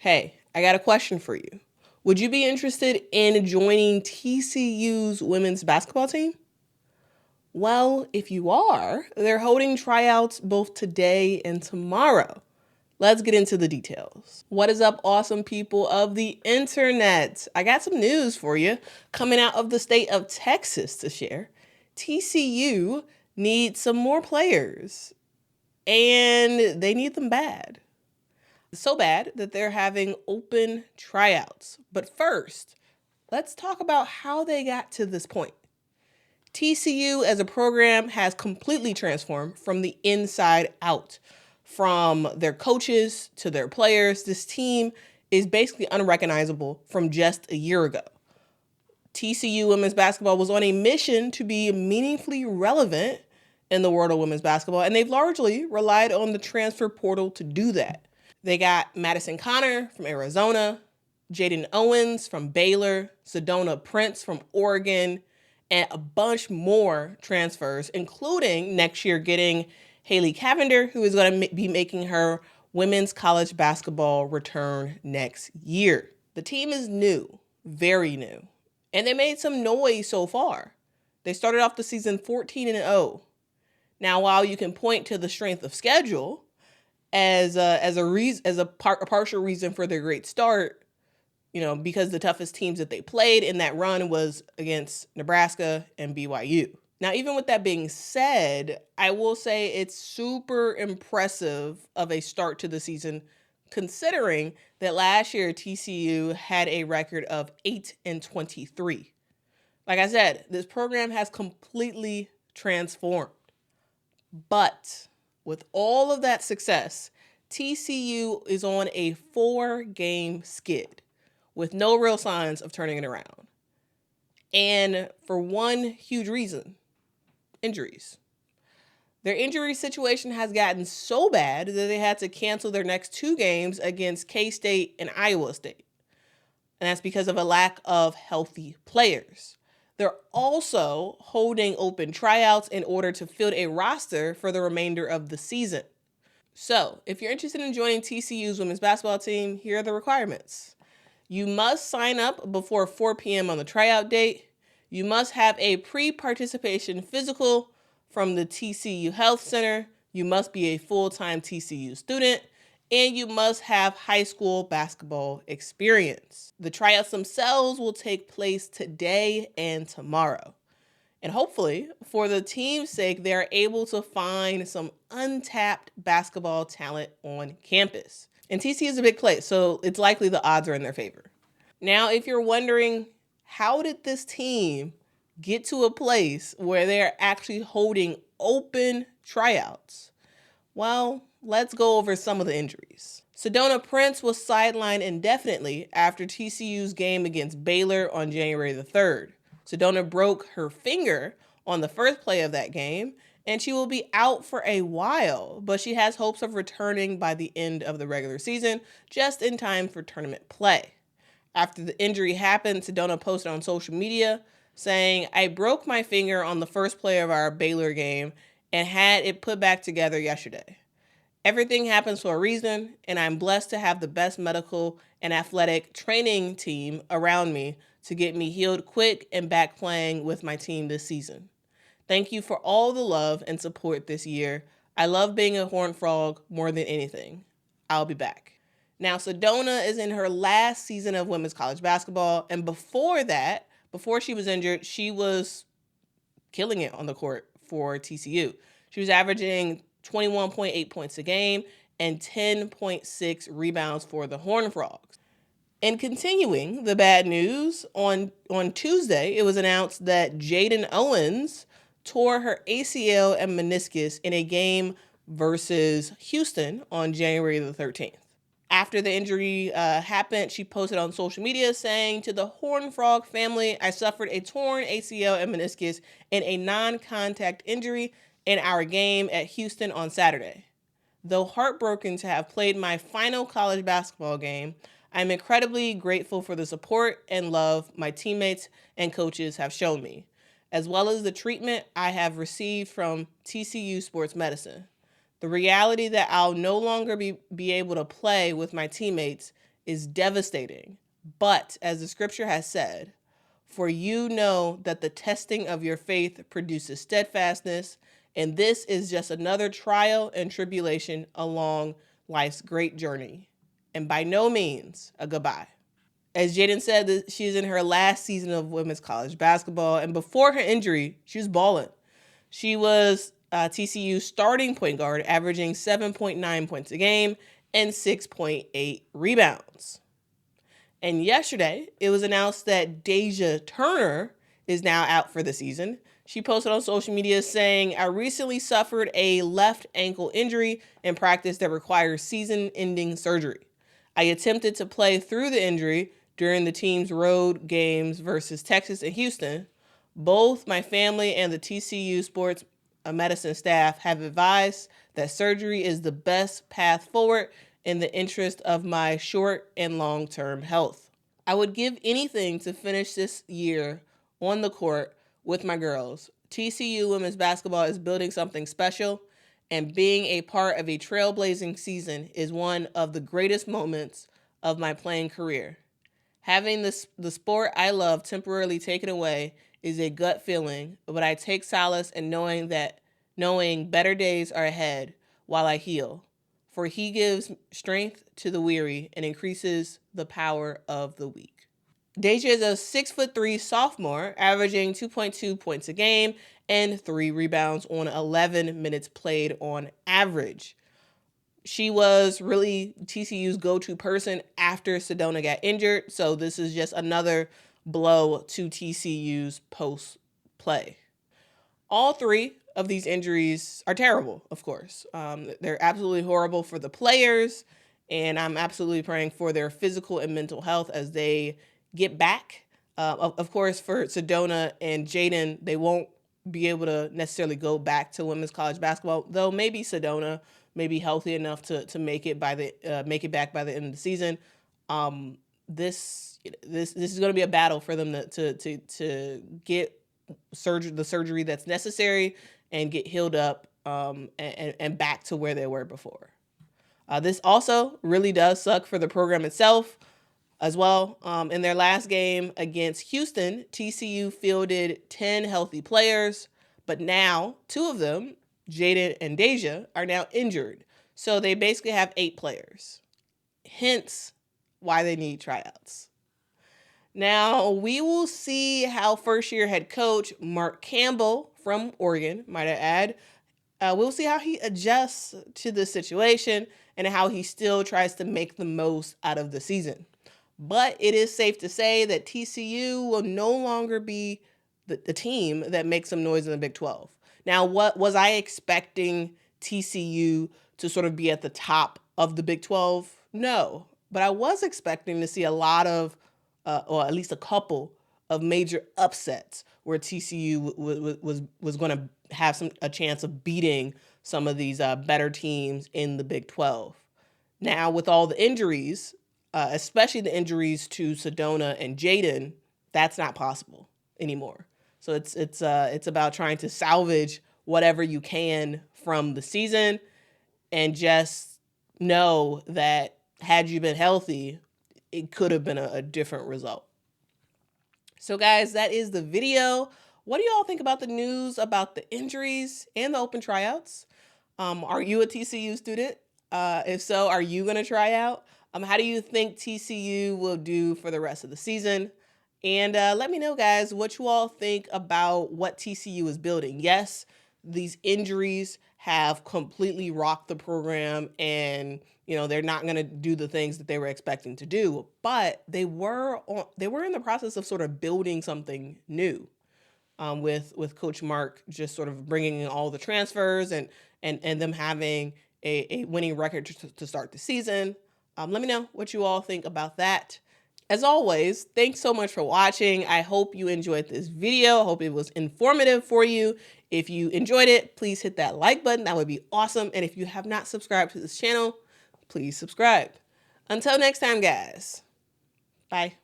Hey, I got a question for you. Would you be interested in joining TCU's women's basketball team? Well, if you are, they're holding tryouts both today and tomorrow. Let's get into the details. What is up, awesome people of the internet? I got some news for you coming out of the state of Texas to share. TCU needs some more players, and they need them bad. So bad that they're having open tryouts. But first, let's talk about how they got to this point. TCU as a program has completely transformed from the inside out. From their coaches to their players, this team is basically unrecognizable from just a year ago. TCU women's basketball was on a mission to be meaningfully relevant in the world of women's basketball, and they've largely relied on the transfer portal to do that. They got Madison Connor from Arizona, Jaden Owens from Baylor, Sedona Prince from Oregon, and a bunch more transfers, including next year getting Haley Cavender, who is going to be making her women's college basketball return next year. The team is new, very new, and they made some noise so far. They started off the season 14-0. Now, while you can point to the strength of schedule as a partial reason for their great start, because the toughest teams that they played in that run was against Nebraska and BYU. Now, even with that being said, I will say it's super impressive of a start to the season, considering that last year TCU had a record of 8-23. Like I said, this program has completely transformed. But with all of that success, TCU is on a 4-game skid with no real signs of turning it around. And for one huge reason, injuries. Their injury situation has gotten so bad that they had to cancel their next 2 games against K-State and Iowa State. And that's because of a lack of healthy players. They're also holding open tryouts in order to field a roster for the remainder of the season. So, if you're interested in joining TCU's women's basketball team, here are the requirements. You must sign up before 4 p.m. on the tryout date. You must have a pre-participation physical from the TCU Health Center. You must be a full-time TCU student. And you must have high school basketball experience. The tryouts themselves will take place today and tomorrow. And hopefully, for the team's sake, they are able to find some untapped basketball talent on campus. And TCU is a big place, so it's likely the odds are in their favor. Now, if you're wondering, how did this team get to a place where they're actually holding open tryouts? Well, let's go over some of the injuries. Sedona Prince was sidelined indefinitely after TCU's game against Baylor on January the 3rd. Sedona broke her finger on the first play of that game, and she will be out for a while, but she has hopes of returning by the end of the regular season, just in time for tournament play. After the injury happened, Sedona posted on social media saying, "I broke my finger on the first play of our Baylor game and had it put back together yesterday. Everything happens for a reason, and I'm blessed to have the best medical and athletic training team around me to get me healed quick and back playing with my team this season. Thank you for all the love and support this year. I love being a Horned Frog more than anything. I'll be back." Now, Sedona is in her last season of women's college basketball, and before that, before she was injured, she was killing it on the court for TCU. She was averaging 21.8 points a game and 10.6 rebounds for the Horned Frogs. And continuing the bad news, on Tuesday, it was announced that Jaden Owens tore her ACL and meniscus in a game versus Houston on January the 13th. After the injury happened, she posted on social media saying, "To the Horned Frog family, I suffered a torn ACL and meniscus in a non-contact injury in our game at Houston on Saturday. Though heartbroken to have played my final college basketball game, I'm incredibly grateful for the support and love my teammates and coaches have shown me, as well as the treatment I have received from TCU Sports Medicine. The reality that I'll no longer be able to play with my teammates is devastating. But as the scripture has said, for you know that the testing of your faith produces steadfastness, and this is just another trial and tribulation along life's great journey, and by no means a goodbye. As Jaden said, she's in her last season of women's college basketball, and before her injury, she was balling. She was TCU's starting point guard, averaging 7.9 points a game and 6.8 rebounds. And yesterday, it was announced that Deja Turner is now out for the season. She posted on social media saying, I recently suffered a left ankle injury in practice that requires season-ending surgery. I attempted to play through the injury during the team's road games versus Texas and Houston. Both my family and the TCU sports medicine staff have advised that surgery is the best path forward in the interest of my short and long-term health. I would give anything to finish this year on the court with my girls. TCU women's basketball is building something special, and being a part of a trailblazing season is one of the greatest moments of my playing career. Having the sport I love temporarily taken away is a gut feeling, but I take solace in knowing better days are ahead while I heal. For he gives strength to the weary and increases the power of the weak. Deja is a 6'3" sophomore, averaging 2.2 points a game and 3 rebounds on 11 minutes played on average. She was really TCU's go-to person after Sedona got injured, so this is just another blow to TCU's post-play. All three of these injuries are terrible, of course. They're absolutely horrible for the players, and I'm absolutely praying for their physical and mental health as they get back. Of course, for Sedona and Jaden, they won't be able to necessarily go back to women's college basketball, though maybe Sedona may be healthy enough to make it back by the end of the season. This is going to be a battle for them to get the surgery that's necessary and get healed up and back to where they were before. This also really does suck for the program itself as well. In their last game against Houston, TCU fielded 10 healthy players, but now 2 of them, Jaden and Deja, are now injured. So they basically have 8 players. Hence why they need tryouts. Now, we will see how first-year head coach Mark Campbell from Oregon, might I add, we'll see how he adjusts to the situation and how he still tries to make the most out of the season. But it is safe to say that TCU will no longer be the team that makes some noise in the Big 12. Now, what was I expecting TCU to sort of be at the top of the Big 12? No, but I was expecting to see a lot of or at least a couple of major upsets where TCU was going to have a chance of beating some of these better teams in the Big 12. Now, with all the injuries, especially the injuries to Sedona and Jaden, that's not possible anymore. So it's about trying to salvage whatever you can from the season and just know that had you been healthy, it could have been a different result. So guys, that is the video. What do y'all think about the news about the injuries and the open tryouts? Are you a TCU student? If so, are you going to try out? How do you think TCU will do for the rest of the season? And let me know, guys, what you all think about what TCU is building. Yes, these injuries have completely rocked the program, and they're not going to do the things that they were expecting to do. But they were in the process of sort of building something new, with Coach Mark just sort of bringing in all the transfers and them having a winning record to start the season. Let me know what you all think about that. As always, thanks so much for watching. I hope you enjoyed this video. I hope it was informative for you. If you enjoyed it, please hit that like button. That would be awesome. And if you have not subscribed to this channel, please subscribe. Until next time, guys. Bye.